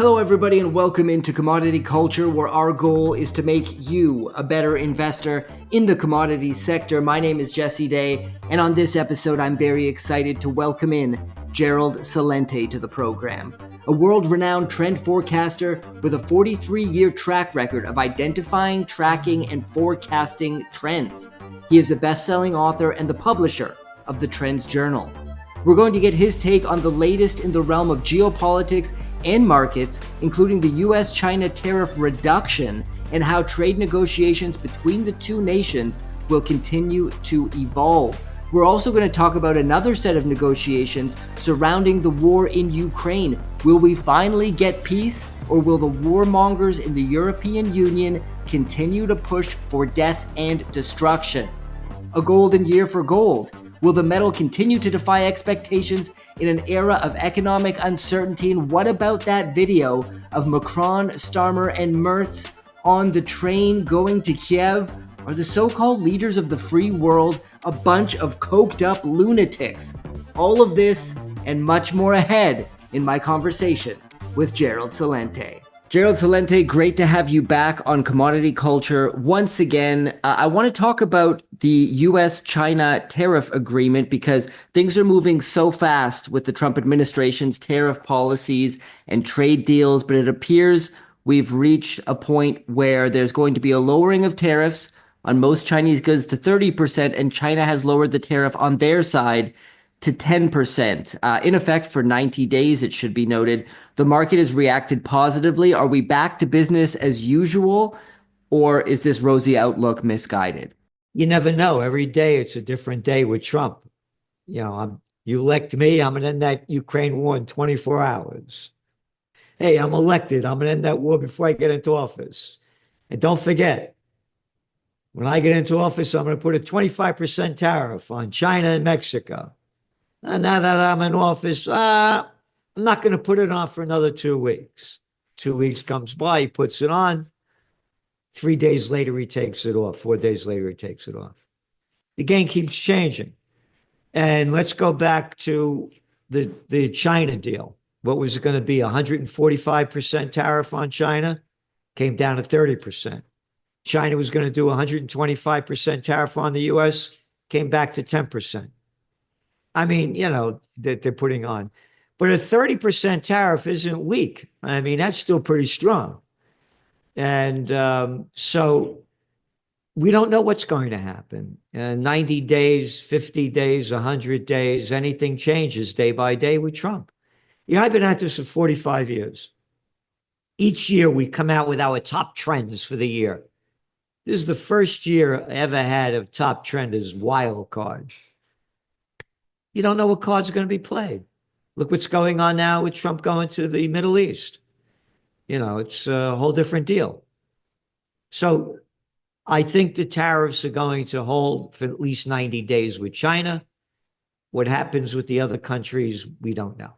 Hello, everybody, and welcome into Commodity Culture, where our goal is to make you a better investor in the commodities sector. My name is Jesse Day, and on this episode, I'm very excited to welcome in Gerald Celente to the program, a world-renowned trend forecaster with a 43-year track record of identifying, tracking, and forecasting trends. He is a best-selling author and the publisher of the Trends Journal. We're going to get his take on the latest in the realm of geopolitics and markets, including the US-China tariff reduction and how trade negotiations between the two nations will continue to evolve. We're also going to talk about another set of negotiations surrounding the war in Ukraine. Will we finally get peace, or will the warmongers in the European Union continue to push for death and destruction? A golden year for gold. Will the metal continue to defy expectations in an era of economic uncertainty? And what about that video of Macron, Starmer, and Merz on the train going to Kiev? Are the so-called leaders of the free world a bunch of coked up lunatics? All of this and much more ahead in my conversation with Gerald Celente. Gerald Celente, great to have you back on Commodity Culture once again. I want to talk about the US-China tariff agreement because things are moving so fast with the Trump administration's tariff policies and trade deals, but it appears we've reached a point where there's going to be a lowering of tariffs on most Chinese goods to 30%, and China has lowered the tariff on their side to 10%. In effect, for 90 days, it should be noted. The market has reacted positively. Are we back to business as usual, or is this rosy outlook misguided? You never know. Every day it's a different day with Trump. You elect me, I'm going to end that Ukraine war in 24 hours. Hey, I'm elected, I'm going to end that war before I get into office. And don't forget, when I get into office, I'm going to put a 25% tariff on China and Mexico. And now that I'm in office, I'm not going to put it on for another 2 weeks. 2 weeks comes by, he puts it on. 3 days later, he takes it off. 4 days later, he takes it off. The game keeps changing. And let's go back to the China deal. What was it going to be? 145% tariff on China? Came down to 30%. China was going to do 125% tariff on the US? Came back to 10%. I mean, that they're putting on. But a 30% tariff isn't weak. I mean, that's still pretty strong. And so we don't know what's going to happen. 90 days, 50 days, 100 days, anything changes day by day with Trump. I've been at this for 45 years. Each year we come out with our top trends for the year. This is the first year I ever had of top trend as wild card. You don't know what cards are going to be played. Look what's going on now with Trump going to the Middle East. It's a whole different deal. So I think the tariffs are going to hold for at least 90 days with China. What happens with the other countries, we don't know.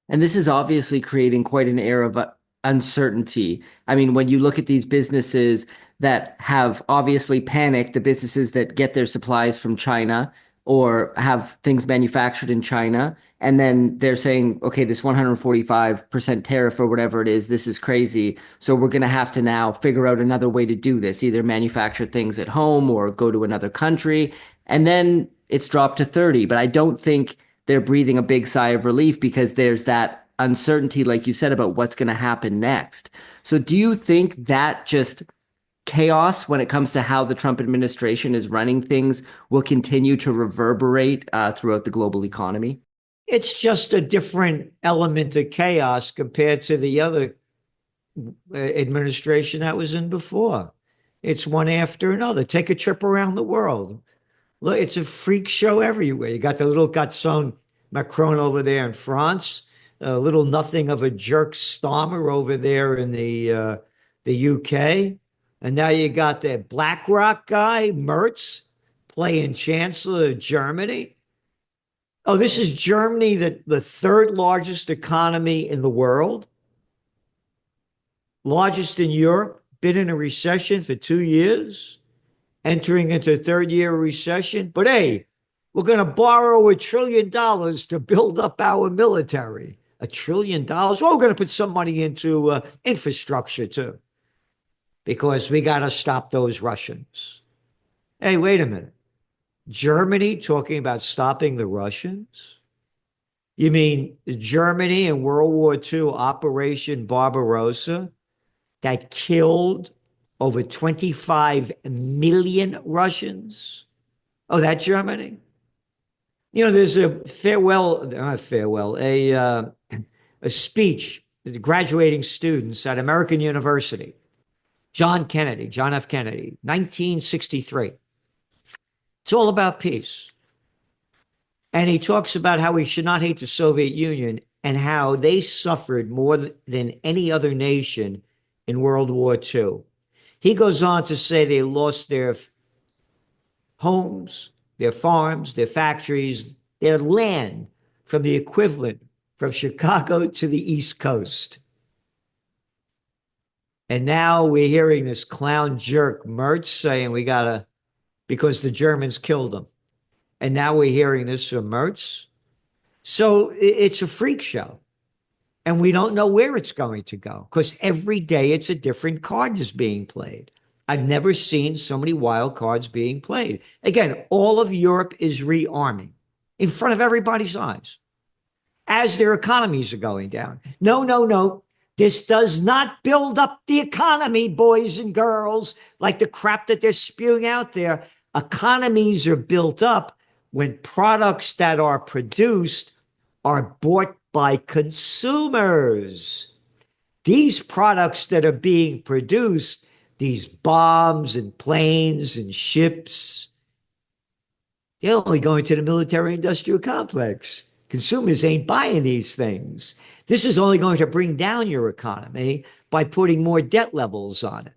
And this is obviously creating quite an air of uncertainty. I mean, when you look at these businesses that have obviously panicked, the businesses that get their supplies from China or have things manufactured in China, and then they're saying, okay, this 145% tariff or whatever it is, this is crazy. So we're going to have to now figure out another way to do this, either manufacture things at home or go to another country. And then it's dropped to 30. But I don't think they're breathing a big sigh of relief because there's that uncertainty, like you said, about what's going to happen next. So do you think that just chaos when it comes to how the Trump administration is running things will continue to reverberate throughout the global economy? It's just a different element of chaos compared to the other administration that was in before. It's one after another. Take a trip around the world. Look, it's a freak show everywhere. You got the little garçon Macron over there in France, a little nothing of a jerk Starmer over there in the UK. And now you got that BlackRock guy, Merz, playing Chancellor of Germany. Oh, this is Germany, the third largest economy in the world, largest in Europe, been in a recession for 2 years, entering into third year of recession. But hey, we're going to borrow $1 trillion to build up our military. $1 trillion. Well, we're going to put some money into infrastructure too, because we got to stop those Russians. Hey, wait a minute. Germany talking about stopping the Russians? You mean Germany in World War II, Operation Barbarossa, that killed over 25 million Russians? Oh, that Germany? You know, there's a a speech to the graduating students at American University. John F. Kennedy, 1963. It's all about peace. And he talks about how we should not hate the Soviet Union and how they suffered more than any other nation in World War II. He goes on to say they lost their homes, their farms, their factories, their land from the equivalent from Chicago to the East Coast. And now we're hearing this clown jerk Merz saying we gotta, because the Germans killed them. And now we're hearing this from Merz. So it's a freak show. And we don't know where it's going to go, because every day it's a different card is being played. I've never seen so many wild cards being played. Again, all of Europe is rearming in front of everybody's eyes as their economies are going down. No, no, no. This does not build up the economy, boys and girls, like the crap that they're spewing out there. Economies are built up when products that are produced are bought by consumers. These products that are being produced, these bombs and planes and ships, they're only going to the military industrial complex. Consumers ain't buying these things. This is only going to bring down your economy by putting more debt levels on it.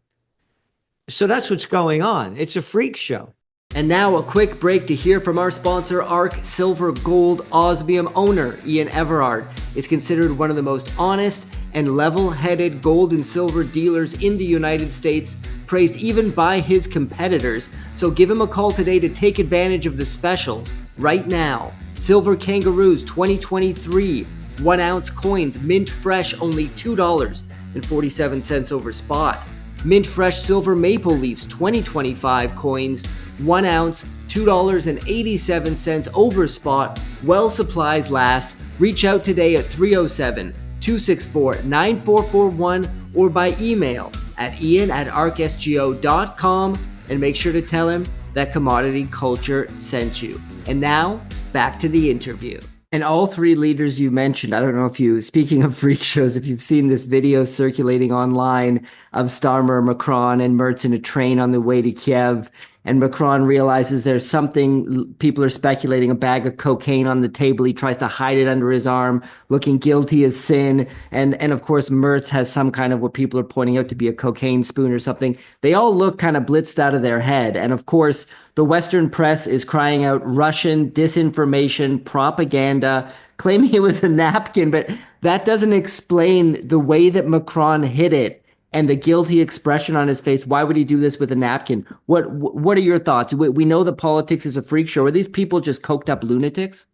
So that's what's going on. It's a freak show. And now a quick break to hear from our sponsor, ARC Silver Gold. Osmium owner Ian Everard is considered one of the most honest and level-headed gold and silver dealers in the United States, praised even by his competitors. So give him a call today to take advantage of the specials right now. Silver Kangaroos 2023 1-ounce coins, mint fresh, only $2.47 over spot. Mint fresh silver maple leafs 2025 coins, 1 ounce, $2.87 over spot. While supplies last. Reach out today at 307-264-9441 or by email at ian@arcsgo.com, and make sure to tell him that Commodity Culture sent you. And now, back to the interview. And all three leaders you mentioned, I don't know if you, speaking of freak shows, if you've seen this video circulating online of Starmer, Macron, and Merz in a train on the way to Kiev, and Macron realizes there's something, people are speculating, a bag of cocaine on the table. He tries to hide it under his arm, looking guilty as sin. And of course, Merz has some kind of what people are pointing out to be a cocaine spoon or something. They all look kind of blitzed out of their head. And of course, the Western press is crying out Russian disinformation, propaganda, claiming it was a napkin. But that doesn't explain the way that Macron hid it and the guilty expression on his face. Why would he do this with a napkin? What are your thoughts? We know that politics is a freak show. Are these people just coked up lunatics?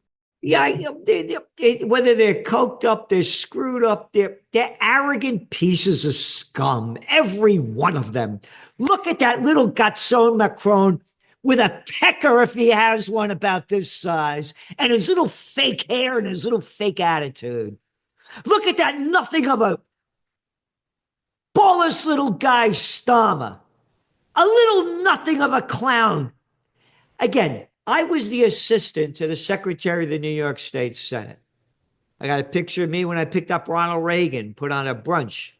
Yeah, whether they're coked up, they're screwed up, they're arrogant pieces of scum, every one of them. Look at that little Gatson Macron with a pecker, if he has one about this size, and his little fake hair and his little fake attitude. Look at that nothing of a ballless little guy, Starmer. A little nothing of a clown. Again, I was the assistant to the Secretary of the New York State Senate. I got a picture of me when I picked up Ronald Reagan, put on a brunch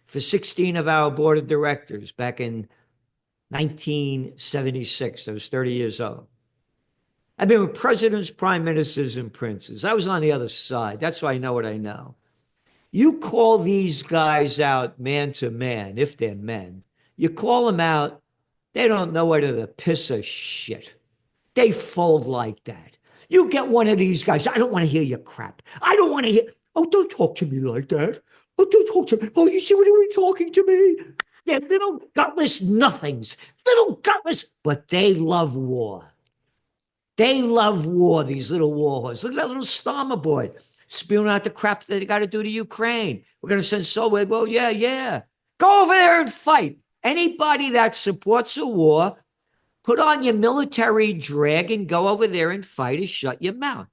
for 16 of our board of directors back in 1976. I was 30 years old. I've been with presidents, prime ministers, and princes. I was on the other side. That's why I know what I know. You call these guys out man to man, if they're men. You call them out, they don't know whether to piss or shit. They fold like that. You get one of these guys, I don't want to hear your crap. I don't want to hear, oh, don't talk to me like that. Oh, don't talk to me. Oh, you see what are you talking to me? They're little gutless nothings, little gutless, but they love war. They love war, these little war horses. Look at that little Starmer boy. spewing out the crap that they got to do to Ukraine. We're going to send soldiers. Well, yeah. Go over there and fight. Anybody that supports a war, put on your military drag and go over there and fight and shut your mouth.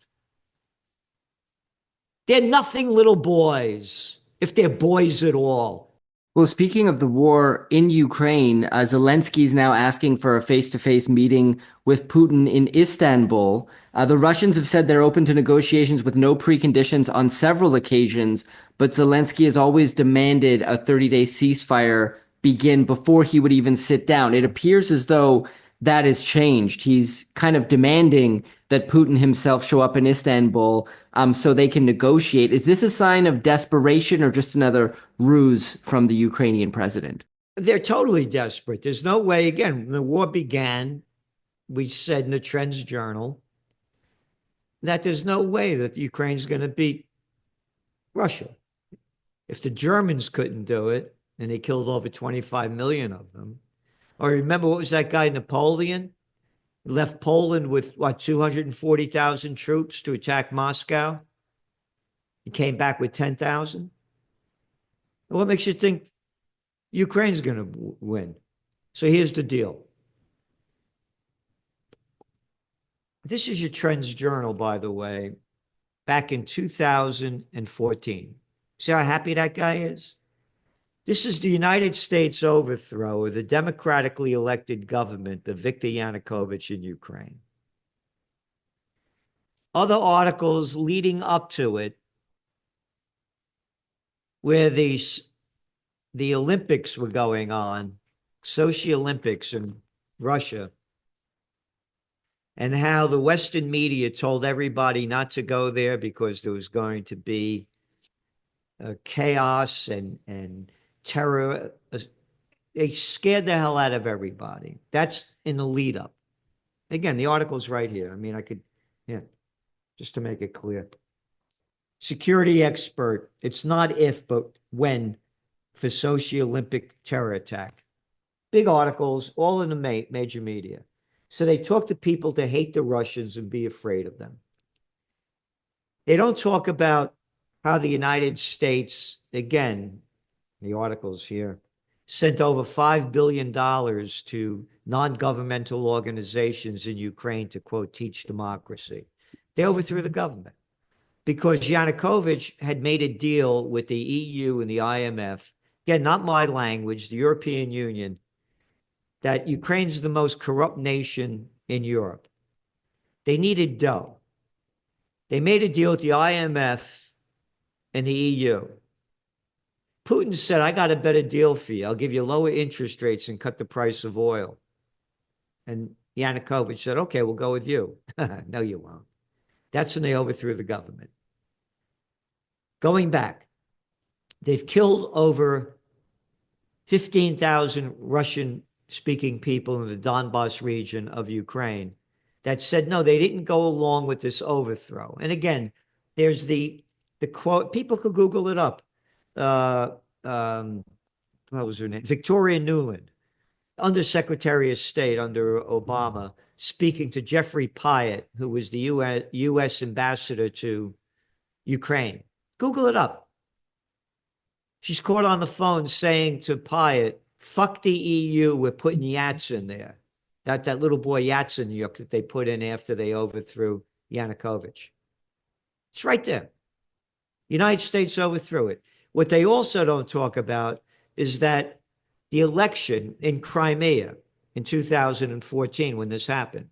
They're nothing little boys, if they're boys at all. Well, speaking of the war in Ukraine, Zelensky is now asking for a face-to-face meeting with Putin in Istanbul. The Russians have said they're open to negotiations with no preconditions on several occasions, but Zelensky has always demanded a 30-day ceasefire begin before he would even sit down. It appears as though that has changed. He's kind of demanding that Putin himself show up in Istanbul so they can negotiate. Is this a sign of desperation or just another ruse from the Ukrainian president? They're totally desperate. There's no way. Again, when the war began, we said in the Trends Journal that there's no way that Ukraine's going to beat Russia. If the Germans couldn't do it, and they killed over 25 million of them, or remember, what was that guy, Napoleon? He left Poland with, 240,000 troops to attack Moscow? He came back with 10,000? What makes you think Ukraine's going to win? So here's the deal. This is your Trends Journal, by the way, back in 2014. See how happy that guy is? This is the United States overthrow of the democratically elected government of Viktor Yanukovych in Ukraine. Other articles leading up to it, where the Olympics were going on, Sochi Olympics in Russia, and how the Western media told everybody not to go there because there was going to be chaos and terror. They scared the hell out of everybody. That's in the lead up. Again, the article's right here. I mean, just to make it clear. Security expert, it's not if, but when, for Sochi Olympic terror attack. Big articles, all in the major media. So they talk to people to hate the Russians and be afraid of them. They don't talk about how the United States, again, the articles here, sent over $5 billion to non-governmental organizations in Ukraine to, quote, teach democracy. They overthrew the government because Yanukovych had made a deal with the EU and the IMF, again, not my language, the European Union, that Ukraine's the most corrupt nation in Europe. They needed dough. They made a deal with the IMF and the EU. Putin said, I got a better deal for you. I'll give you lower interest rates and cut the price of oil. And Yanukovych said, okay, we'll go with you. No, you won't. That's when they overthrew the government. Going back, they've killed over 15,000 Russian-speaking people in the Donbass region of Ukraine that said, no, they didn't go along with this overthrow. And again, there's the quote, people could Google it up. What was her name? Victoria Nuland, Undersecretary of State under Obama, speaking to Jeffrey Pyatt, who was the U.S. ambassador to Ukraine. Google it up. She's caught on the phone saying to Pyatt, fuck the EU, we're putting Yats in there. That little boy Yatsenyuk that they put in after they overthrew Yanukovych. It's right there. The United States overthrew it. What they also don't talk about is that the election in Crimea in 2014, when this happened,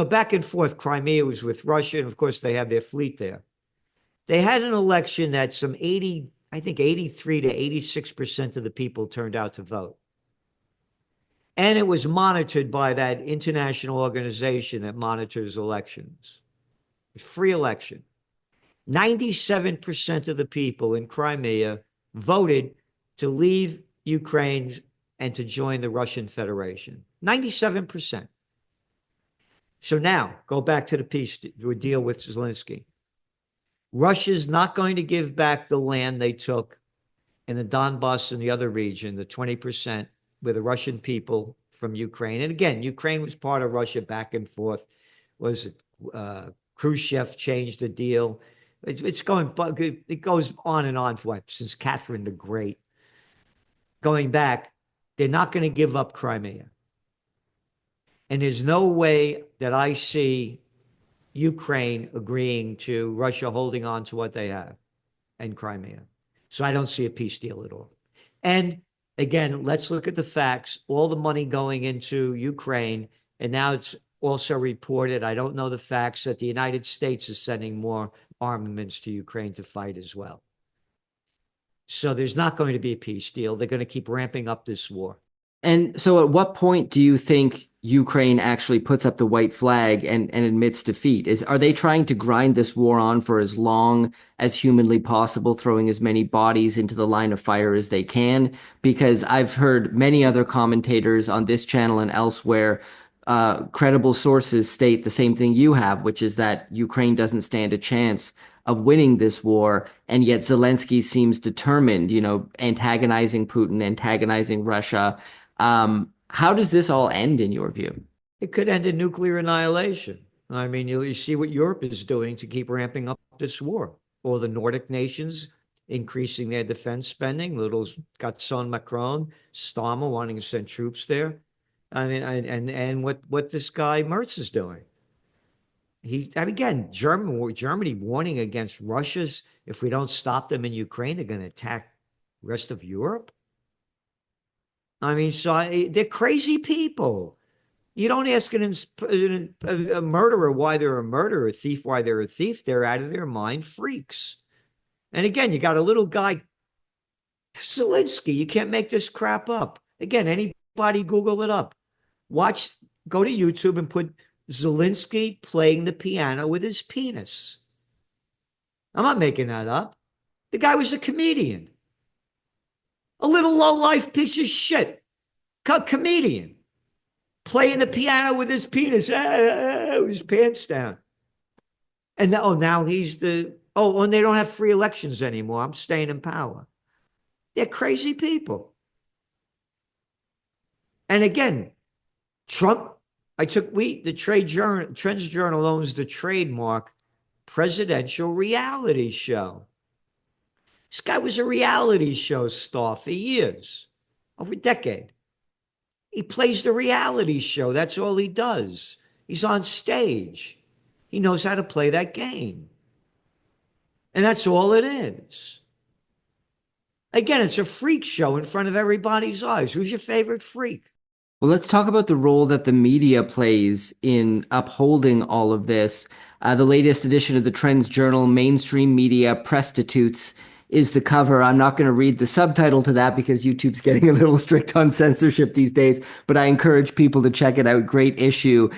back and forth, Crimea was with Russia, and of course they have their fleet there. They had an election that some 83 to 86% of the people turned out to vote. And it was monitored by that international organization that monitors elections. Free election. 97% of the people in Crimea voted to leave Ukraine and to join the Russian Federation. 97%. So now, go back to the peace deal with Zelensky. Russia's not going to give back the land they took in the Donbass and the other region, the 20%, with the Russian people from Ukraine. And again, Ukraine was part of Russia back and forth. Khrushchev changed the deal. It's going, it goes on and on for what, since Catherine the Great. Going back, they're not going to give up Crimea. And there's no way that I see Ukraine agreeing to Russia holding on to what they have and Crimea. So I don't see a peace deal at all. And again, let's look at the facts. All the money going into Ukraine, and now it's also reported, I don't know the facts, that the United States is sending more armaments to Ukraine to fight as well. So there's not going to be a peace deal. They're going to keep ramping up this war. And so at what point do you think Ukraine actually puts up the white flag and admits defeat? Are they trying to grind this war on for as long as humanly possible, throwing as many bodies into the line of fire as they can? Because I've heard many other commentators on this channel and elsewhere, credible sources state the same thing you have, which is that Ukraine doesn't stand a chance of winning this war, and yet Zelensky seems determined, antagonizing Putin, antagonizing Russia. How does this all end in your view? It could end in nuclear annihilation. I mean, you see what Europe is doing to keep ramping up this war. All the Nordic nations increasing their defense spending. Little got son Macron, Starmer wanting to send troops there. I mean, and what this guy Merz is doing. Again, Germany warning against Russia's, if we don't stop them in Ukraine, they're going to attack the rest of Europe. I mean, they're crazy people. You don't ask a murderer why they're a murderer, a thief why they're a thief. They're out of their mind freaks. And again, you got a little guy, Zelensky. You can't make this crap up. Again, anybody Google it up. Go to YouTube and put Zelensky playing the piano with his penis. I'm not making that up. The guy was a comedian. A little low-life piece of shit. Comedian. Playing the piano with his penis. With his pants down. And now he's and they don't have free elections anymore. I'm staying in power. They're crazy people. And again, Trump, the Trends Journal owns the trademark presidential reality show. This guy was a reality show star for years, over a decade. He plays the reality show. That's all he does. He's on stage. He knows how to play that game. And that's all it is. Again, it's a freak show in front of everybody's eyes. Who's your favorite freak? Well, let's talk about the role that the media plays in upholding all of this. The latest edition of the Trends Journal, Mainstream Media Prostitutes, is the cover. I'm not going to read the subtitle to that because YouTube's getting a little strict on censorship these days, but I encourage people to check it out. Great issue.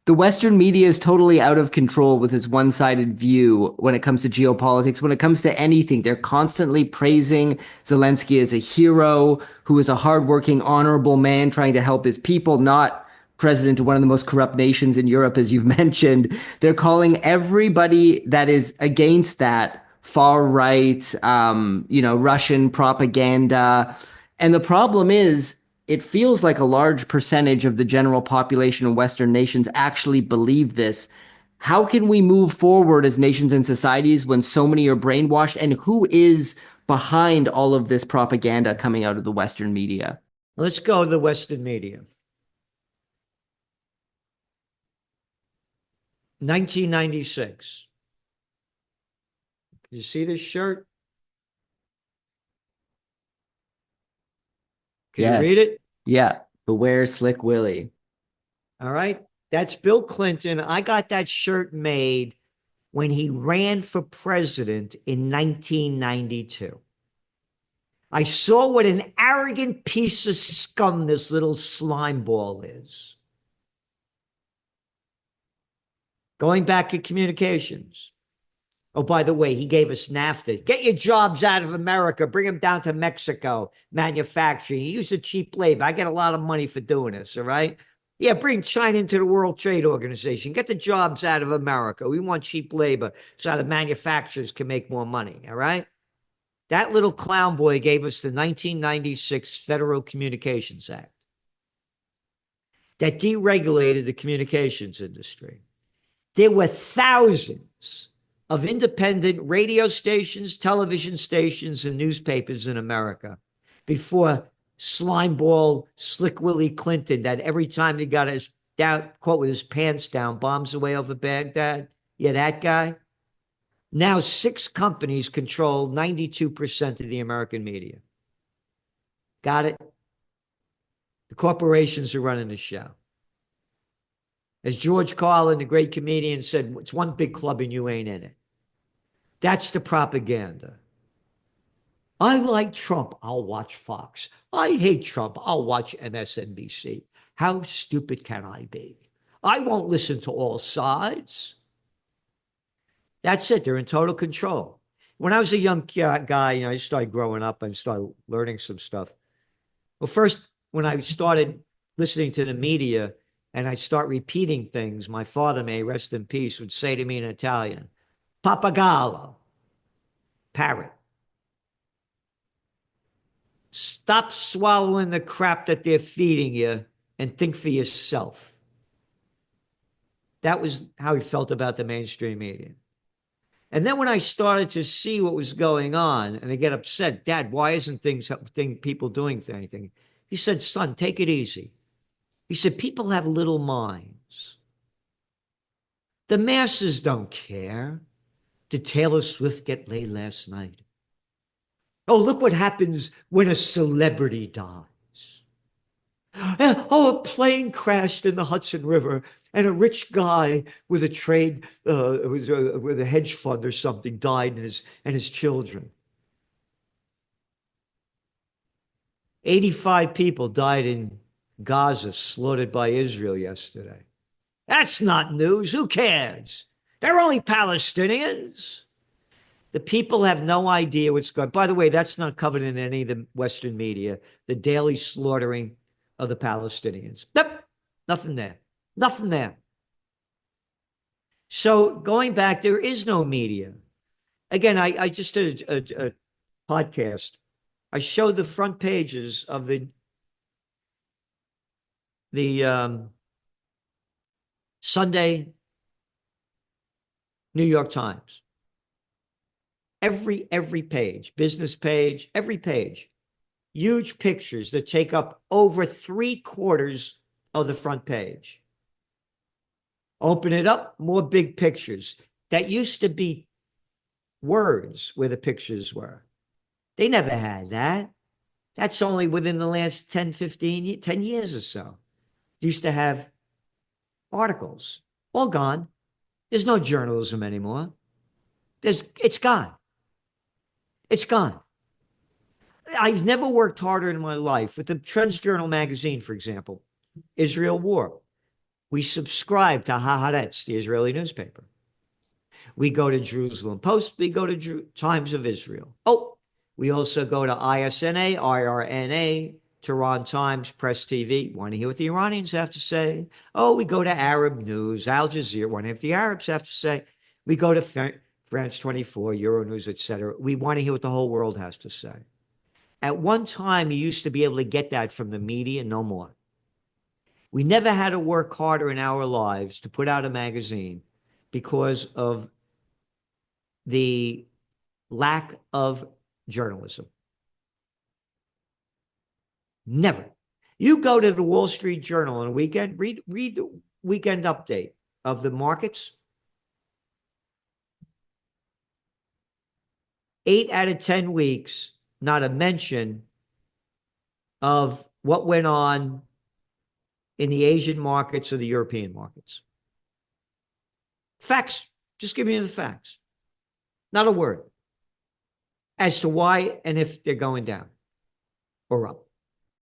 The Western media is totally out of control with its one-sided view when it comes to geopolitics, when it comes to anything. They're constantly praising Zelensky as a hero who is a hardworking, honorable man trying to help his people, not president of one of the most corrupt nations in Europe, as you've mentioned. They're calling everybody that is against that far right, Russian propaganda. And the problem is, it feels like a large percentage of the general population of Western nations actually believe this. How can we move forward as nations and societies when so many are brainwashed? And who is behind all of this propaganda coming out of the Western media? Let's go to the Western media. 1996. You see this shirt? Can you read it? Yeah. Beware Slick Willie. All right. That's Bill Clinton. I got that shirt made when he ran for president in 1992. I saw what an arrogant piece of scum this little slime ball is. Going back to communications. Oh, by the way, he gave us NAFTA. Get your jobs out of America. Bring them down to Mexico. Manufacturing. You use the cheap labor. I get a lot of money for doing this, all right? Yeah, bring China into the World Trade Organization. Get the jobs out of America. We want cheap labor so the manufacturers can make more money, all right? That little clown boy gave us the 1996 Federal Communications Act that deregulated the communications industry. There were thousands of independent radio stations, television stations, and newspapers in America before slimeball Slick Willie Clinton, that every time he got his down, quote, with his pants down, bombs away over Baghdad. Yeah, that guy. Now 6 companies control 92% of the American media. Got it? The corporations are running the show. As George Carlin, the great comedian, said, it's one big club and you ain't in it. That's the propaganda. I like Trump, I'll watch Fox. I hate Trump, I'll watch MSNBC. How stupid can I be? I won't listen to all sides. That's it. They're in total control. When I was a young guy, I started growing up and started learning some stuff. Well, first, when I started listening to the media and I start repeating things, my father, may rest in peace, would say to me in Italian, "Papagallo," parrot. Stop swallowing the crap that they're feeding you and think for yourself. That was how he felt about the mainstream media. And then when I started to see what was going on and I get upset, Dad, why isn't people doing anything? He said, son, take it easy. He said, people have little minds. The masses don't care. Did Taylor Swift get laid last night? Oh, look what happens when a celebrity dies. Oh, a plane crashed in the Hudson River and a rich guy with a trade, with a hedge fund or something died and his children. 85 people died in Gaza, slaughtered by Israel yesterday. That's not news. Who cares? They're only Palestinians. The people have no idea what's going on. By the way, that's not covered in any of the Western media, the daily slaughtering of the Palestinians. Nope, nothing there. Nothing there. So going back, there is no media. Again, I just did a podcast. I showed the front pages of the Sunday New York Times. Every page, business page, every page, huge pictures that take up over 3/4 of the front page. Open it up, more big pictures. That used to be words where the pictures were. They never had that. That's only within the last 10 years or so. They used to have articles, all gone. There's no journalism anymore. It's gone. It's gone. I've never worked harder in my life. With the Trends Journal magazine, for example, Israel War. We subscribe to Haaretz, the Israeli newspaper. We go to Jerusalem Post. We go to Times of Israel. Oh, we also go to ISNA, IRNA, Tehran Times, Press TV. Want to hear what the Iranians have to say? Oh, we go to Arab News, Al Jazeera. Want to hear what the Arabs have to say? We go to France 24, Euronews, etc. We want to hear what the whole world has to say. At one time, you used to be able to get that from the media, no more. We never had to work harder in our lives to put out a magazine because of the lack of journalism. Never. You go to the Wall Street Journal on a weekend, read the weekend update of the markets. 8 out of 10 weeks, not a mention of what went on in the Asian markets or the European markets. Facts. Just give me the facts. Not a word as to why and if they're going down or up.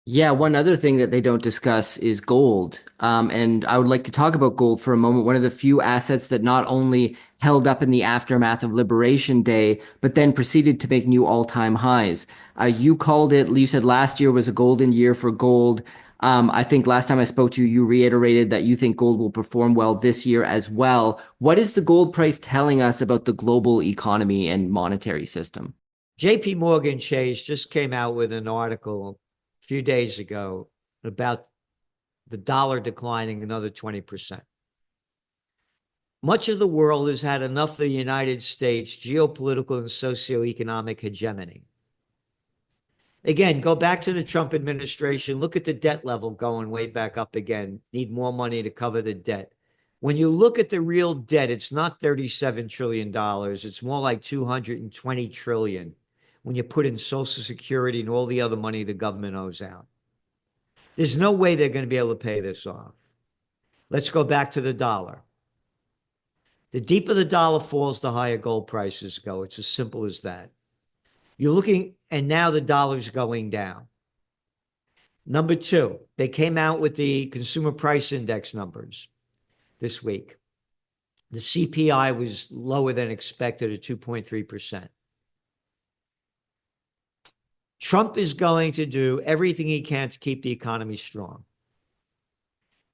Yeah, one other thing that they don't discuss is gold. And I would like to talk about gold for a moment. One of the few assets that not only held up in the aftermath of Liberation Day, but then proceeded to make new all-time highs. You said last year was a golden year for gold. I think last time I spoke to you, you reiterated that you think gold will perform well this year as well. What is the gold price telling us about the global economy and monetary system? JP Morgan Chase just came out with an article a few days ago about the dollar declining another 20%. Much of the world has had enough of the United States geopolitical and socioeconomic hegemony. Again, go back to the Trump administration. Look at the debt level going way back up again. Need more money to cover the debt. When you look at the real debt, it's not $37 trillion. It's more like 220 trillion when you put in Social Security and all the other money the government owes out. There's no way they're going to be able to pay this off. Let's go back to the dollar. The deeper the dollar falls, the higher gold prices go. It's as simple as that. You're looking, and now the dollar's going down. Number two, they came out with the consumer price index numbers this week. The CPI was lower than expected at 2.3%. Trump is going to do everything he can to keep the economy strong.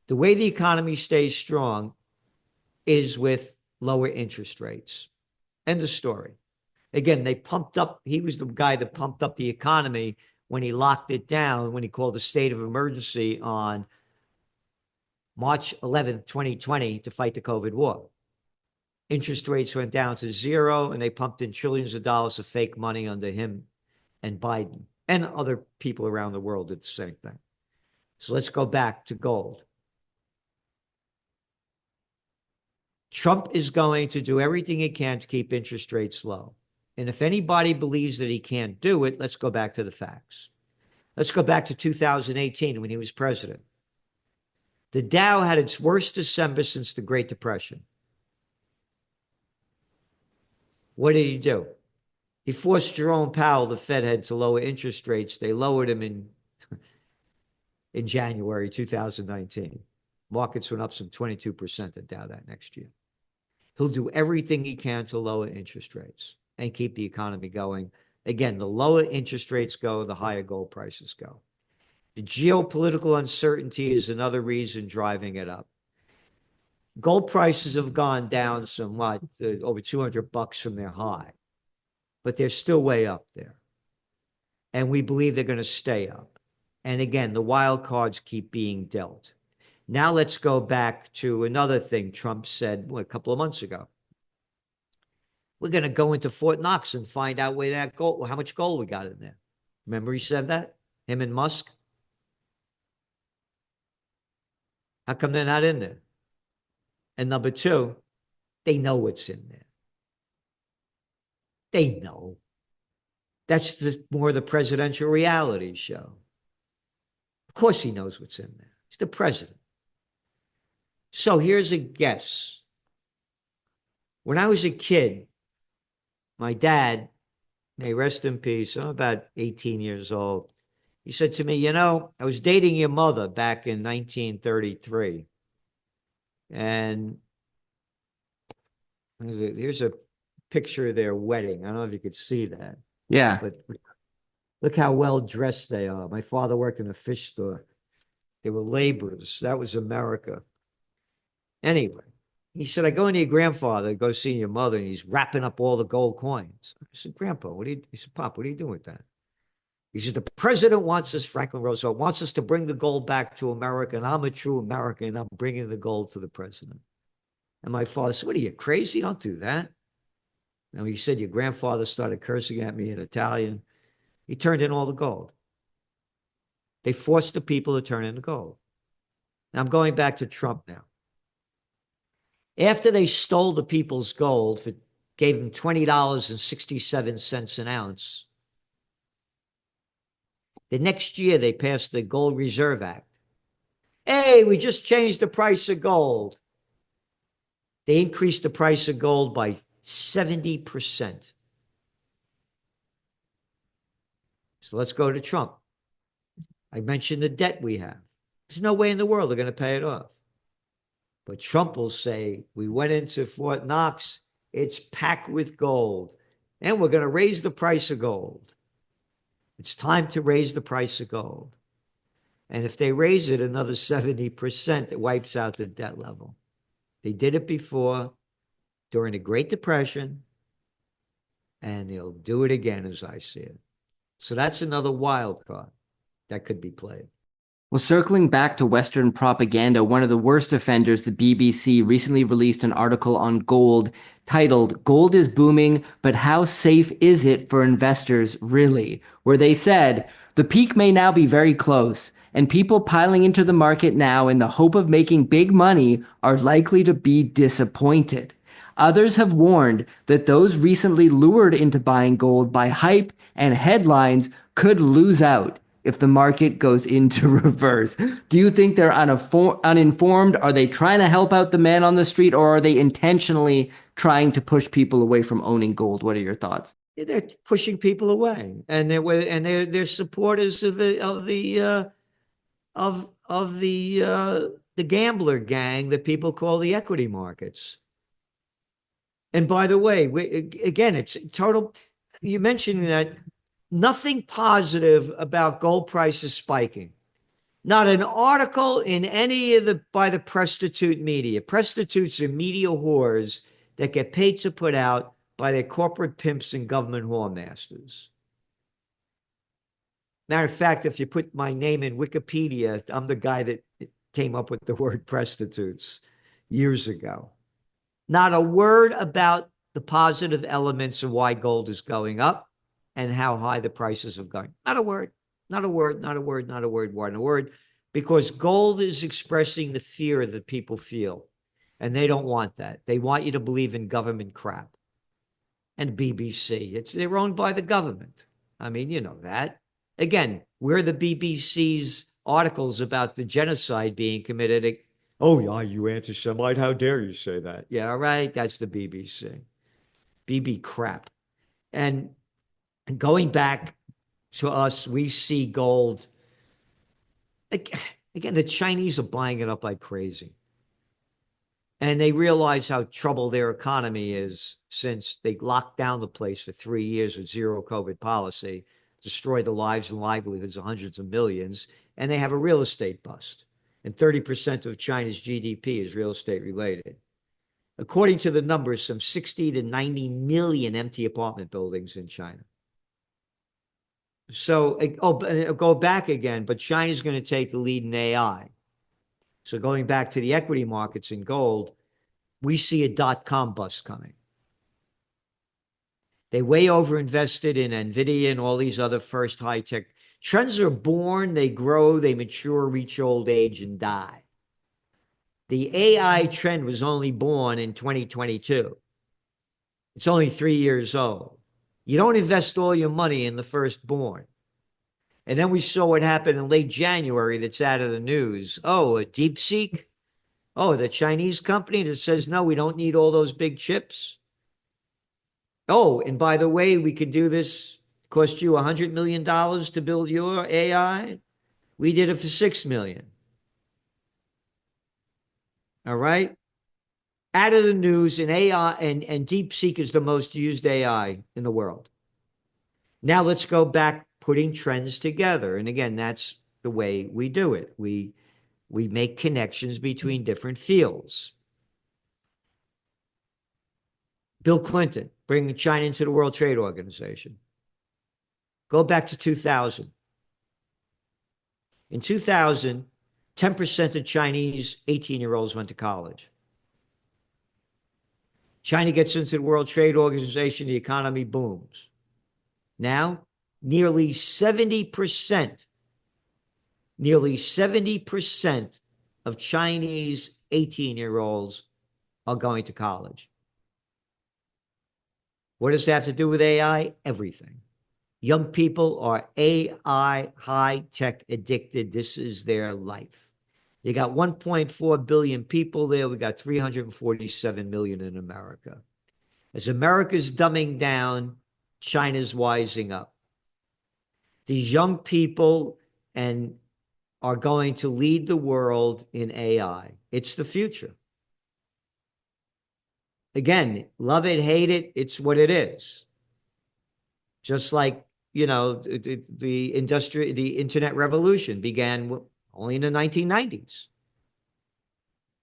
The way the economy stays strong is with lower interest rates. End of story. Again, they pumped up, he was the guy that pumped up the economy when he locked it down, when he called a state of emergency on March 11th, 2020 to fight the COVID war. Interest rates went down to zero, and they pumped in trillions of dollars of fake money under him and Biden, and other people around the world did the same thing. So let's go back to gold. Trump is going to do everything he can to keep interest rates low. And if anybody believes that he can't do it, let's go back to the facts. Let's go back to 2018 when he was president. The Dow had its worst December since the Great Depression. What did he do? He forced Jerome Powell, the Fed head, to lower interest rates. They lowered him in January 2019. Markets went up some 22% at Dow that next year. He'll do everything he can to lower interest rates and keep the economy going. Again, the lower interest rates go, the higher gold prices go. The geopolitical uncertainty is another reason driving it up. Gold prices have gone down somewhat, over $200 from their high, but they're still way up there. And we believe they're going to stay up. And again, the wild cards keep being dealt. Now let's go back to another thing Trump said a couple of months ago. We're going to go into Fort Knox and find out where that gold, how much gold we got in there. Remember he said that? Him and Musk? How come they're not in there? And number two, they know what's in there. They know. That's more the presidential reality show. Of course he knows what's in there. He's the president. So here's a guess. When I was a kid, my dad, may rest in peace, I'm about 18 years old. He said to me, you know, I was dating your mother back in 1933. And here's a picture of their wedding. I don't know if you could see that. Yeah. But look how well dressed they are. My father worked in a fish store. They were laborers. That was America. Anyway, he said, I go into your grandfather, go see your mother, and he's wrapping up all the gold coins. I said, Grandpa, he said, Pop, what are you doing with that? He says, the president wants us, Franklin Roosevelt, wants us to bring the gold back to America, and I'm a true American, and I'm bringing the gold to the president. And my father said, what are you, crazy? Don't do that. And he said, your grandfather started cursing at me in Italian. He turned in all the gold. They forced the people to turn in the gold. Now I'm going back to Trump now. After they stole the people's gold, gave them $20.67 an ounce, the next year they passed the Gold Reserve Act. Hey, we just changed the price of gold. They increased the price of gold by 70%. So let's go to Trump. I mentioned the debt we have. There's no way in the world they're going to pay it off. But Trump will say, we went into Fort Knox, it's packed with gold, and we're going to raise the price of gold. It's time to raise the price of gold. And if they raise it another 70%, it wipes out the debt level. They did it before during the Great Depression, and they'll do it again as I see it. So that's another wild card that could be played. Well, circling back to Western propaganda, one of the worst offenders, the BBC, recently released an article on gold titled "Gold is Booming, but How Safe Is It for Investors, Really?" Where they said, the peak may now be very close, and people piling into the market now in the hope of making big money are likely to be disappointed. Others have warned that those recently lured into buying gold by hype and headlines could lose out if the market goes into reverse. Do you think they're uninformed? Are they trying to help out the man on the street, or are they intentionally trying to push people away from owning gold? What are your thoughts? They're pushing people away, and they're supporters of the gambler gang that people call the equity markets. And by the way, again, it's total. You mentioned that nothing positive about gold prices spiking. Not an article in any of by the prostitute media. Prostitutes are media whores that get paid to put out by their corporate pimps and government whoremasters. Matter of fact, if you put my name in Wikipedia, I'm the guy that came up with the word prostitutes years ago. Not a word about the positive elements of why gold is going up and how high the prices have gone. Not a word, not a word, not a word, not a word, not a word, because gold is expressing the fear that people feel, and they don't want that. They want you to believe in government crap. And BBC, they're owned by the government. I mean, you know that. Again, where the BBC's articles about the genocide being committed. Oh, yeah, you anti-Semite. How dare you say that? Yeah, all right. That's the BBC. BB crap. And going back to us, we see gold. Again, the Chinese are buying it up like crazy. And they realize how troubled their economy is since they locked down the place for 3 years with zero COVID policy, destroyed the lives and livelihoods of hundreds of millions, and they have a real estate bust. And 30% of China's GDP is real estate related. According to the numbers, some 60 to 90 million empty apartment buildings in China. So, go back again, but China's going to take the lead in AI. So going back to the equity markets in gold, we see a dot-com bust coming. They way overinvested in NVIDIA and all these other first high-tech. Trends are born, they grow, they mature, reach old age, and die. The AI trend was only born in 2022. It's only 3 years old. You don't invest all your money in the firstborn. And then we saw what happened in late January that's out of the news. Oh, a DeepSeek? Oh, the Chinese company that says, no, we don't need all those big chips. Oh, and by the way, we could do this, cost you $100 million to build your AI. We did it for $6 million. All right. Out of the news, and AI and DeepSeek is the most used AI in the world. Now let's go back putting trends together. And again, that's the way we do it. We make connections between different fields. Bill Clinton, bringing China into the World Trade Organization. Go back to 2000. In 2000, 10% of Chinese 18-year-olds went to college. China gets into the World Trade Organization, the economy booms. Now, nearly 70% of Chinese 18-year-olds are going to college. What does that have to do with AI? Everything. Young people are AI high-tech addicted. This is their life. You got 1.4 billion people there. We got 347 million in America. As America's dumbing down, China's wising up. These young people are going to lead the world in AI. It's the future. Again, love it, hate it, it's what it is. Just like, the internet revolution began only in the 1990s.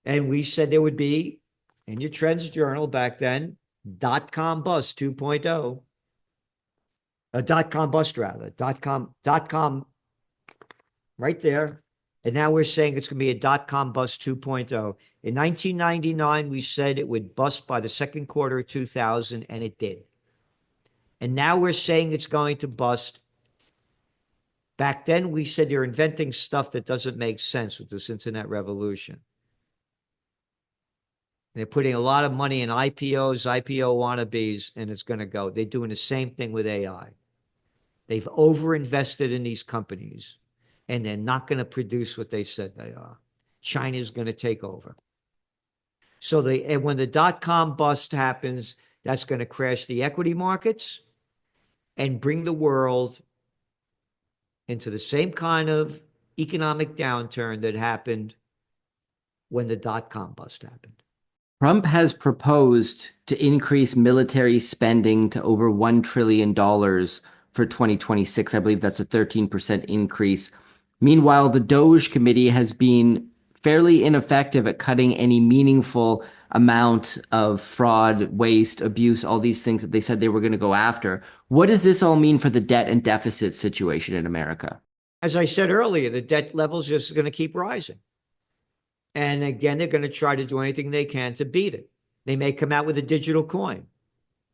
And we said there would be, in your Trends Journal back then, dot-com bust 2.0. A dot-com bust, rather. Dot-com, right there. And now we're saying it's going to be a dot-com bust 2.0. In 1999, we said it would bust by the second quarter of 2000, and it did. And now we're saying it's going to bust. Back then, we said you're inventing stuff that doesn't make sense with this internet revolution. They're putting a lot of money in IPOs, IPO wannabes, and it's going to go. They're doing the same thing with AI. They've overinvested in these companies, and they're not going to produce what they said they are. China's going to take over. So and when the dot-com bust happens, that's going to crash the equity markets and bring the world into the same kind of economic downturn that happened when the dot-com bust happened. Trump has proposed to increase military spending to over $1 trillion for 2026. I believe that's a 13% increase. Meanwhile, the Doge Committee has been fairly ineffective at cutting any meaningful amount of fraud, waste, abuse, all these things that they said they were going to go after. What does this all mean for the debt and deficit situation in America? As I said earlier, the debt levels are just going to keep rising. And again, they're going to try to do anything they can to beat it. They may come out with a digital coin.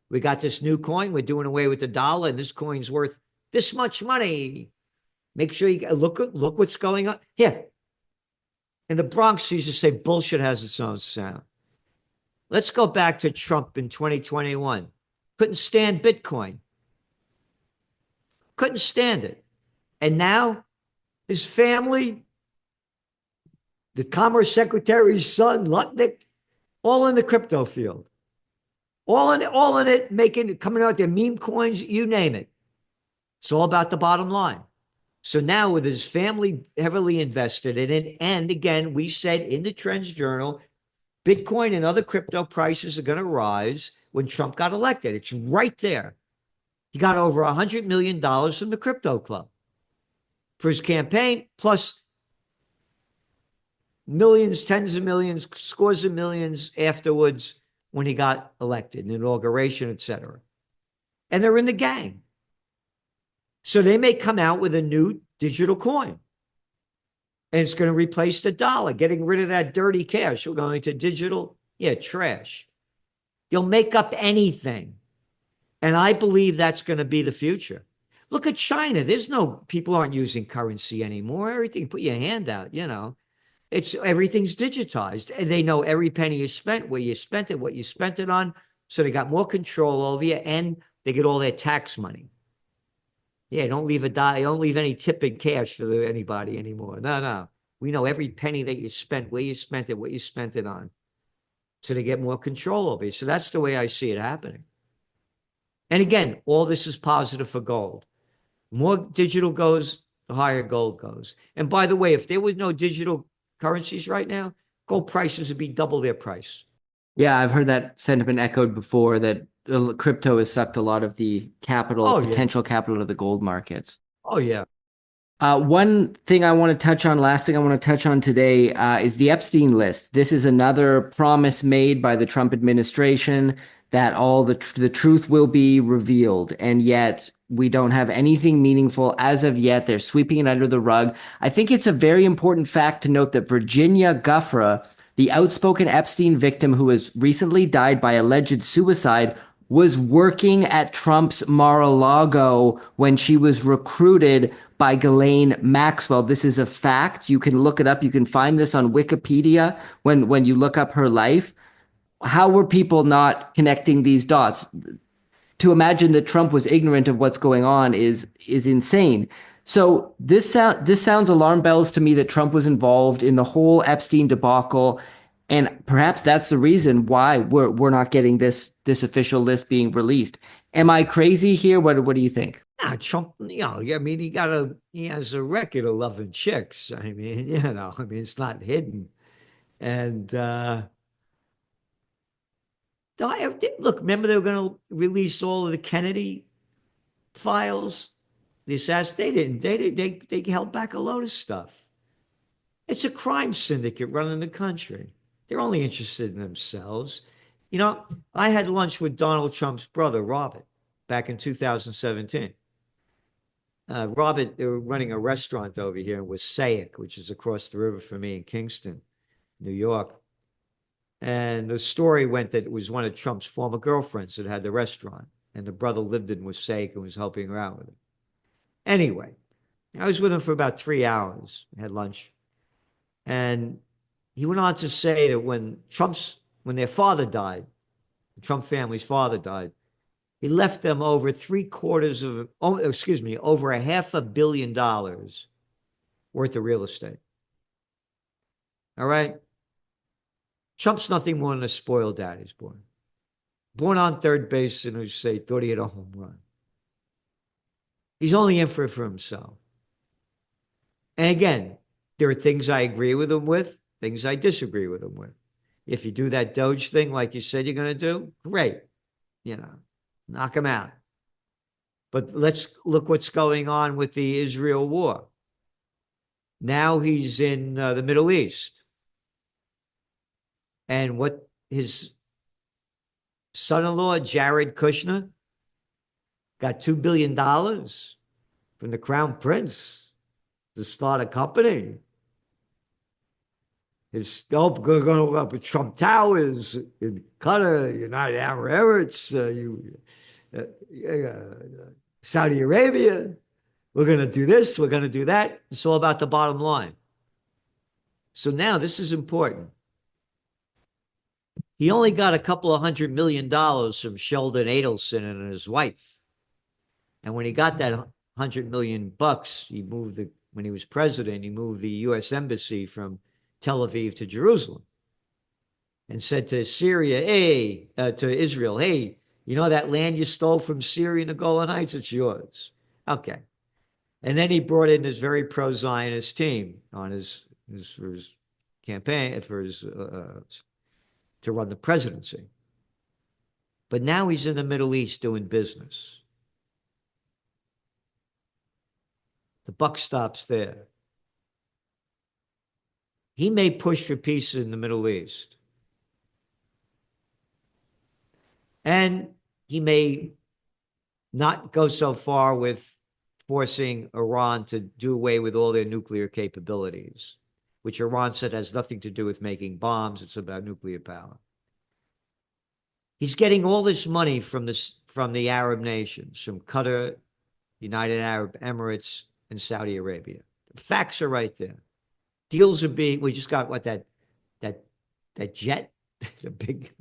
We got this new coin. We're doing away with the dollar, and this coin's worth this much money. Make sure you look what's going on here. In the Bronx, used to say bullshit has its own sound. Let's go back to Trump in 2021. Couldn't stand Bitcoin. Couldn't stand it. And now his family, the Commerce Secretary's son, Lutnick, all in the crypto field. All in it, coming out their meme coins, you name it. It's all about the bottom line. So now with his family heavily invested in it, and again, we said in the Trends Journal, Bitcoin and other crypto prices are going to rise when Trump got elected. It's right there. He got over $100 million from the crypto club for his campaign, plus millions, tens of millions, scores of millions afterwards when he got elected, an inauguration, etc. And they're in the gang. So they may come out with a new digital coin. And it's going to replace the dollar, getting rid of that dirty cash. We're going to digital, trash. You'll make up anything. And I believe that's going to be the future. Look at China. People aren't using currency anymore. Everything, put your hand out, everything's digitized. And they know every penny you spent, where you spent it, what you spent it on. So they got more control over you, and they get all their tax money. Yeah, don't leave any tip in cash for anybody anymore. No. We know every penny that you spent, where you spent it, what you spent it on. So they get more control over you. So that's the way I see it happening. And again, all this is positive for gold. More digital goes, the higher gold goes. And by the way, if there was no digital currencies right now, gold prices would be double their price. Yeah, I've heard that sentiment echoed before, that crypto has sucked a lot of the potential capital of the gold markets. Oh, yeah. One thing I want to touch on, last thing I want to touch on today is the Epstein list. This is another promise made by the Trump administration that all the truth will be revealed. And yet we don't have anything meaningful as of yet. They're sweeping it under the rug. I think it's a very important fact to note that Virginia Giuffre, the outspoken Epstein victim who has recently died by alleged suicide, was working at Trump's Mar-a-Lago when she was recruited by Ghislaine Maxwell. This is a fact. You can look it up. You can find this on Wikipedia when you look up her life. How were people not connecting these dots? To imagine that Trump was ignorant of what's going on is insane. So this sounds alarm bells to me that Trump was involved in the whole Epstein debacle. And perhaps that's the reason why we're not getting this official list being released. Am I crazy here? What do you think? Nah, Trump, he has a record of loving chicks. It's not hidden. And look, remember they were going to release all of the Kennedy files, the assassination. They held back a load of stuff. It's a crime syndicate running the country. They're only interested in themselves. I had lunch with Donald Trump's brother, Robert, back in 2017. Robert, they were running a restaurant over here in Wassaic, which is across the river from me in Kingston, New York. And the story went that it was one of Trump's former girlfriends that had the restaurant, and the brother lived in Wassaic and was helping her out with it. Anyway, I was with him for about 3 hours, had lunch, and he went on to say that when their father died, the Trump family's father died, he left them over over $500 million worth of real estate. All right. Trump's nothing more than a spoiled daddy's boy. Born on third base, and who say thought he had a home run. He's only in for it for himself. And again, there are things I agree with him with, things I disagree with him with. If you do that Doge thing like you said you're going to do, great. Knock him out. But let's look what's going on with the Israel war. Now he's in the Middle East. And what his son-in-law, Jared Kushner, got $2 billion from the Crown Prince to start a company. His going to go up with Trump Towers in Qatar, United Arab Emirates, Saudi Arabia. We're going to do this. We're going to do that. It's all about the bottom line. So now this is important. He only got a couple of $100 million from Sheldon Adelson and his wife. And when he got that $100 million, when he was president, he moved the U.S. Embassy from Tel Aviv to Jerusalem and said to to Israel, hey, you know that land you stole from Syria and the Golan Heights? It's yours. Okay. And then he brought in this very pro-Zionist team on for his campaign, to run the presidency. But now he's in the Middle East doing business. The buck stops there. He may push for peace in the Middle East. And he may not go so far with forcing Iran to do away with all their nuclear capabilities, which Iran said has nothing to do with making bombs. It's about nuclear power. He's getting all this money from the Arab nations, from Qatar, United Arab Emirates, and Saudi Arabia. The facts are right there. Deals are being. We just got that jet, the big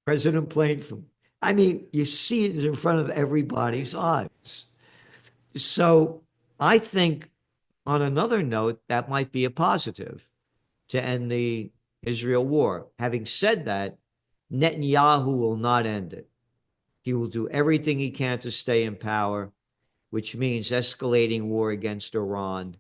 president plane from. I mean, you see it in front of everybody's eyes. So I think, on another note, that might be a positive to end the Israel war. Having said that, Netanyahu will not end it. He will do everything he can to stay in power, which means escalating war against Iran,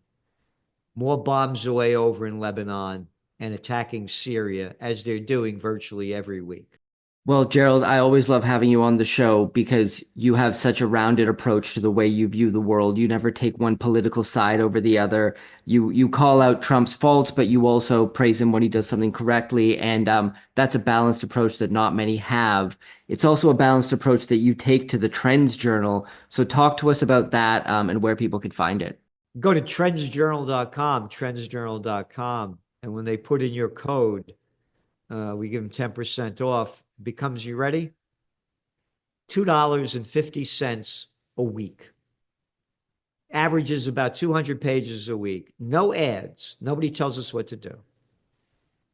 more bombs away over in Lebanon, and attacking Syria, as they're doing virtually every week. Well, Gerald, I always love having you on the show because you have such a rounded approach to the way you view the world. You never take one political side over the other. You call out Trump's faults, but you also praise him when he does something correctly. And that's a balanced approach that not many have. It's also a balanced approach that you take to the Trends Journal. So talk to us about that and where people can find it. Go to trendsjournal.com, and when they put in your code, we give them 10% off. Becomes, you ready? $2.50 a week. Averages about 200 pages a week. No ads. Nobody tells us what to do.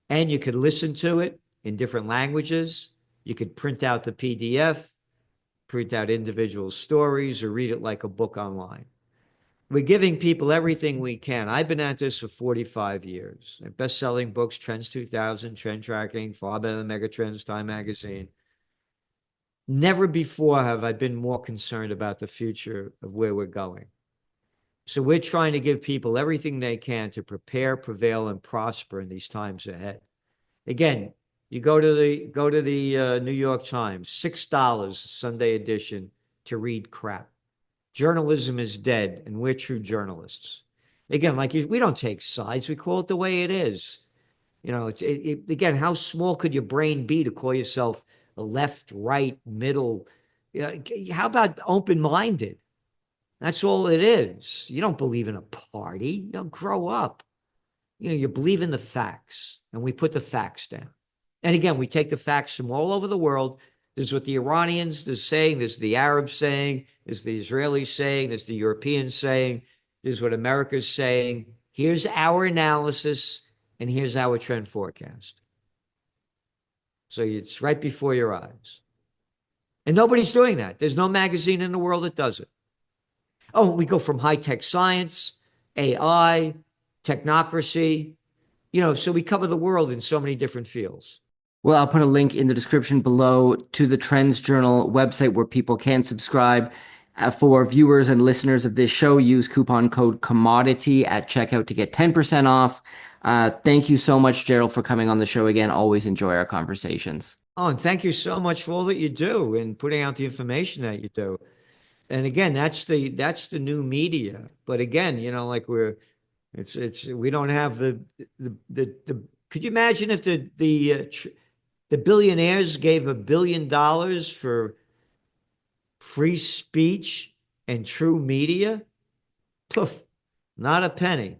And you could listen to it in different languages. You could print out the PDF, print out individual stories, or read it like a book online. We're giving people everything we can. I've been at this for 45 years. Best-selling books, Trends 2000, Trend Tracking, Far Better Than Megatrends, Time Magazine. Never before have I been more concerned about the future of where we're going. So we're trying to give people everything they can to prepare, prevail, and prosper in these times ahead. Again, you go to the New York Times, $6 Sunday edition to read crap. Journalism is dead, and we're true journalists. Again, we don't take sides. We call it the way it is. Again, how small could your brain be to call yourself a left, right, middle? How about open-minded? That's all it is. You don't believe in a party. You don't grow up. You believe in the facts, and we put the facts down. And again, we take the facts from all over the world. This is what the Iranians are saying. This is the Arabs saying. This is the Israelis saying. This is the Europeans saying. This is what America's saying. Here's our analysis, and here's our trend forecast. So it's right before your eyes. And nobody's doing that. There's no magazine in the world that does it. Oh, we go from high-tech science, AI, technocracy, so we cover the world in so many different fields. Well, I'll put a link in the description below to the Trends Journal website where people can subscribe. For viewers and listeners of this show, use coupon code COMMODITY at checkout to get 10% off. Thank you so much, Gerald, for coming on the show again. Always enjoy our conversations. Oh, and thank you so much for all that you do and putting out the information that you do. And again, that's the new media. But again, we don't have the could you imagine if the billionaires gave $1 billion for free speech and true media? Poof, not a penny.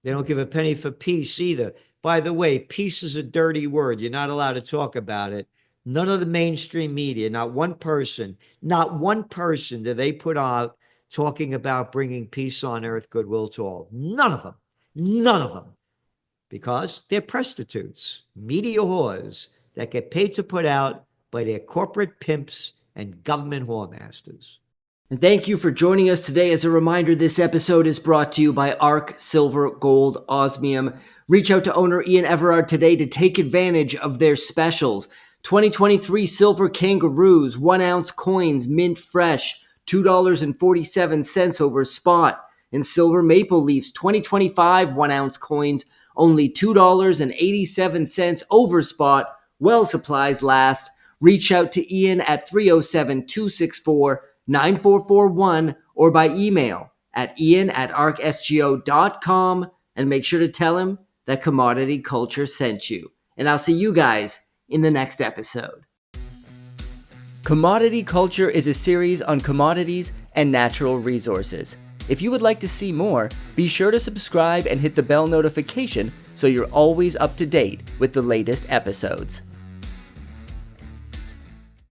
They don't give a penny for peace either. By the way, peace is a dirty word. You're not allowed to talk about it. None of the mainstream media, not one person do they put out talking about bringing peace on earth, goodwill to all. None of them. Because they're prostitutes, media whores that get paid to put out by their corporate pimps and government whoremasters. And thank you for joining us today. As a reminder, this episode is brought to you by ARC Silver Gold Osmium. Reach out to owner Ian Everard today to take advantage of their specials. 2023 silver kangaroos, 1 ounce coins, mint fresh, $2.47 over spot. And silver maple leafs, 2025 1 ounce coins, only $2.87 over spot. Well, supplies last. Reach out to Ian at 307-264-9441 or by email at ian@arcsgo.com, and make sure to tell him that Commodity Culture sent you. And I'll see you guys in the next episode. Commodity Culture is a series on commodities and natural resources. If you would like to see more, be sure to subscribe and hit the bell notification so you're always up to date with the latest episodes.